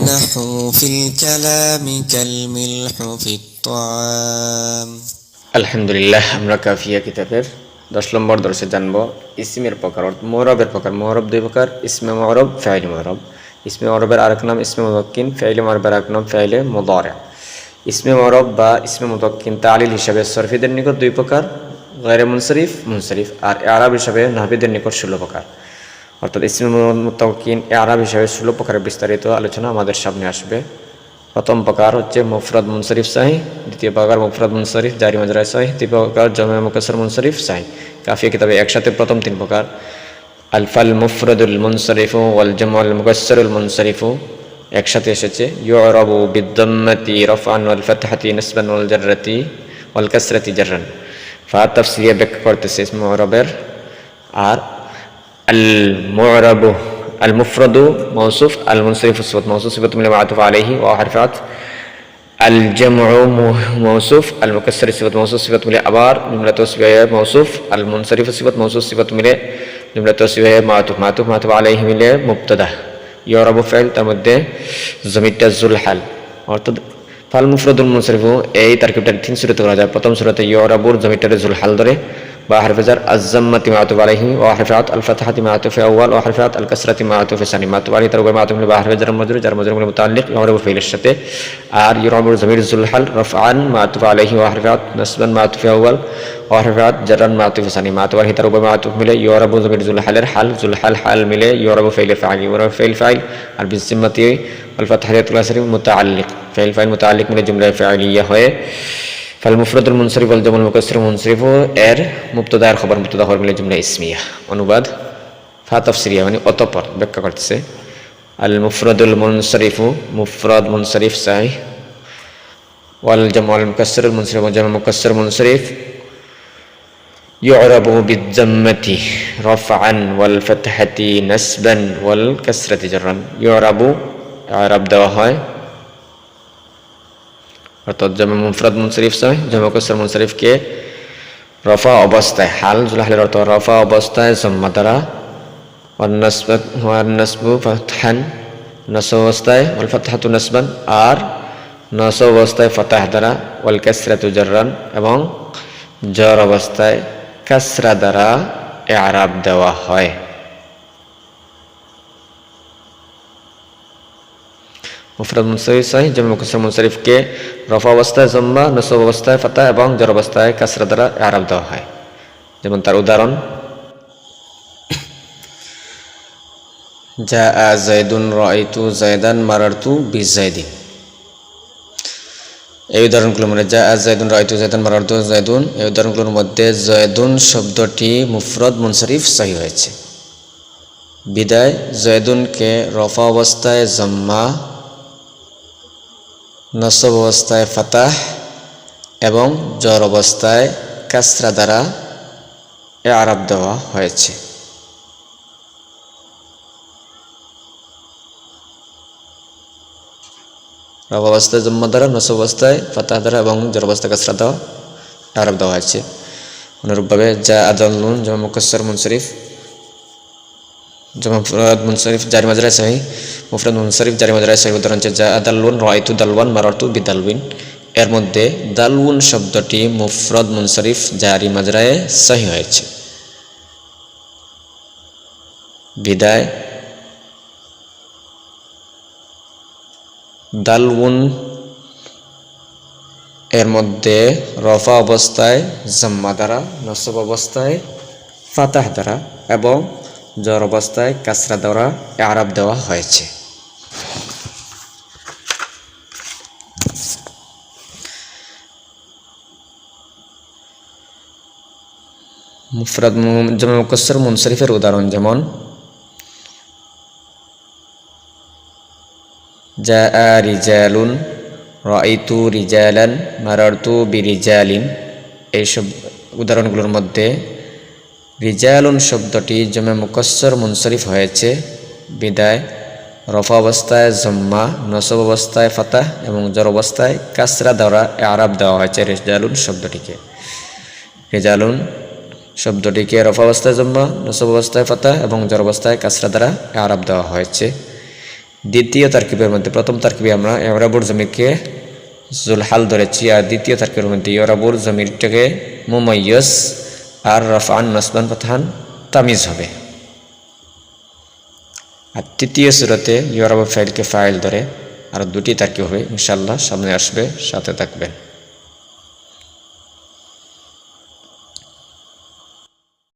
النحو في الكلام كالملح في الطعام। আলহামদুলিল্লাহ, আমরা কাফিয়া কিতাবের 10 নম্বর দর্শে জানবো ইসমের প্রকার, মুরাবের প্রকার। মুরাব দুই প্রকার, ইসমে মুরাব, ফাইলে মুরাব। ইসমে মুরাবের আরেক নাম ইসমে মুদাক্কিন, ফাইলে মুরাবের আরেক নাম ফাইলে মুদারি। ইসমে মুরাব বা ইসমে মুদাক্কিন তালিল হিসাবে সরফিদের নিকট 2 প্রকার, গায়রে মুনসারিফ, মুনসারিফ। আর ইআরাব হিসাবে নাহবিদের নিকট 16 প্রকার। অর্থাৎ ইসমে মুদাক্কিন ইআরাব হিসাবে 16 প্রকারের বিস্তারিত আলোচনা আমাদের সামনে আসবে। প্রথম প্রকার হচ্ছে মুফরাদ মুনসারিফ সাহিহ, দ্বিতীয় প্রকার মুফরাদ মুনসারিফ জারি মাজরায় সাহিহ, তৃতীয় প্রকার জামে মুকাসসার মুনসারিফ সাহিহ। কাফিয়া কিতাবে একসাথে প্রথম 3 প্রকার, আলফাল মুফরাদুল মুনসারিফু ওয়াল জামউল মুকাসসারুল মুনসারিফু একসাথে এসেছে। ইউরাবু বিদ্দাম্মাতি রাফআন ওয়াল ফাতহাতি নাসবান ওয়াল জাররাতি ওয়াল কাসরাতি জাররান। তাফসিরিয়া ব্যাখ্যা করতেছে ইসমে মুরাবের। আর আল মুরাবু المفرد موصوف، المنصرف صفة موصوف صفة من معطوف عليه وحرفات. الجمع موصوف، المكسر صفة موصوف صفة من أبار جملة وصفية موصوف. المنصرف صفة موصوف صفة من جملة وصفية معطوف معطوف عليه من مبتدأ. يعرب فعل তার মধ্যে জমিরটা জুল হাল। অর্থাৎ ফাল মুফরাদুল মুনসারিফু এই তারকিবটা 3 সূরাতে করা যায়। প্রথম সূরাতে ইউরাবুর জমিরটারে জুল হাল ধরে বা حرف جر الزمة معطوف عليه وحرفات الفتحة معطوف أول وحرفات الكسرة معطوف ثاني معطوف عليه تربع معطوف على حرف جر مجرور متعلق يعرب فعل الشتى. আর يعرب ضمير ذو الحل رفعا معطوف عليه وحرفات نصبا معطوف أول وحرفات جرا معطوف ثاني معطوف عليه تربع معطوف মিলে يعرب ضمير ذو الحل حال ذو الحل حال মিলে يعرب فعل فاعل يعرب فعل فاعل আর بالذمة والفتحة الكسرة متعلق فعل فاعل متعلق من جملة فعلية হয়। ফাল মুফরাদুল মুনসারিফ ওয়াল জামুল মুকাসসির মুনসারিফ এর মুবতাদা আর খবর মুবতাদা খবর মিলে জুমলা ইসমিয়া। অনুবাদ ফা তাফসিরিয়া মানে অতঃপর ব্যাখ্যা করতেছে। আল মুফরাদুল মুনসারিফু মুফরাদ মুনসারিফ সাহিহ, ওয়াল জামুল মুকাসসিরুল মুনসারিফ ওয়াল জামুল মুকাসসির মুনসারিফ ইউরাবু বিদ্দাম্মাতি রাফআন ওয়াল ফাতহাতি নাসবান ওয়াল কাসরাতি জাররান। ইউরাবু ইআরাব দেওয়া হয়, অর্থাৎ জামে মুফরাদ মুনসারিফ সাহিহ জামে মুকাসসার মুনসারিফকে রফা অবস্থায়, হাল জুল হালের অর্থ রফা অবস্থায় জম্মা দ্বারা, ওয়ান নাসবু ফাতহান নাসব অবস্থায়, ওয়াল ফাতহাতু নাসবান আর নাসব অবস্থায় ফাতাহ দ্বারা, ওয়াল কাসরাতু জাররান এবং জর অবস্থায় কাসরা দ্বারা ইআরাব দেওয়া হয়। মুফরাদ মুনসারিফ সাহিহ জামে মুকাসসার মুনসারিফকে রফা অবস্থায় জম্মা, নসব অবস্থায় ফাতা এবং জর অবস্থায় কাসরা দ্বারা ইআরাব দেওয়া হয়। যেমন তার উদাহরণ, জাআ যায়দুন রাআইতু যায়দান মারারতু বিযায়দিন। এই উদাহরণগুলোর মধ্যে জাআ যায়দুন রাআইতু যায়দান মারারতু যায়দুন, এই উদাহরণগুলোর মধ্যে যায়দুন শব্দটি মুফরাদ মুনসারিফ সাহিহ হয়েছে। বিদায় যায়দুনকে রফা অবস্থায় জম্মা, নসব অবস্থায় ফাতাহ এবং জর অবস্থায় কাসরা দ্বারা ইআরাব দেওয়া হয়েছে। রফা অবস্থায় জম্মা দ্বারা, নসব অবস্থায় ফাতাহ দ্বারা এবং জর অবস্থায় কাসরা দেওয়া ইআরাব দেওয়া হয়েছে। অনুরূপভাবে জাআ দাল্লুন জামে মুকাসসার মুনসারিফ জামে মুফরাদ মুনসারিফ জারি মাজরায় সাহিহ মুফরাদ মুনসারিফ জারি মাজরায় সাহিহ উদাহরণ হচ্ছে জাআ দাল্লুন রাআইতু দালওয়ান মারারতু বিদালউইন। এর মধ্যে দালউন শব্দটি মুফরাদ মুনসারিফ জারি মাজরায় সাহিহ হয়েছে। বিদায় দালউন এর মধ্যে রফা অবস্থায় জম্মা দ্বারা, নসব অবস্থায় ফাতাহ দ্বারা এবং জর অবস্থায় কাসরা দ্বারা ইআরাব দেওয়া হয়েছে। মুফরাদ জামে মুকাসসার মুনসারিফের উদাহরণ যেমন জাআ রিজালুন রাআইতু রিজালান মারারতু বিরিজালিন। এইসব উদাহরণগুলোর মধ্যে রিজালুন শব্দটি জামে মুকাসসার মুনসারিফ হয়েছে। বিদায় রফা অবস্থায় জম্মা, নসব অবস্থায় ফাতাহ এবং জর অবস্থায় কাসরা দ্বারা ইআরাব দেওয়া হয়েছে রিজালুন শব্দটিকে। রিজালুন শব্দটিকে রফা অবস্থায় জম্মা, নসব অবস্থায় ফাতাহ এবং জর অবস্থায় কাসরা দ্বারা ইআরাব দেওয়া হয়েছে। দ্বিতীয় তারকিবের মধ্যে প্রথম তারকিবে আমরা ইরাবুর জমিরকে জুলহাল ধরেছি, আর দ্বিতীয় তারকিবের মধ্যে ইরাবুর জমিরটাকে মুমাইয়াস আর রাফআন নাসবান ফাতহান তামিজ হবে। আর তৃতীয় সূরাতে ইরাবুল ফাইলকে ফাইল ধরে আর দুটি তারকিব হবে ইনশাআল্লাহ, সামনে আসবে, সাথে থাকবেন।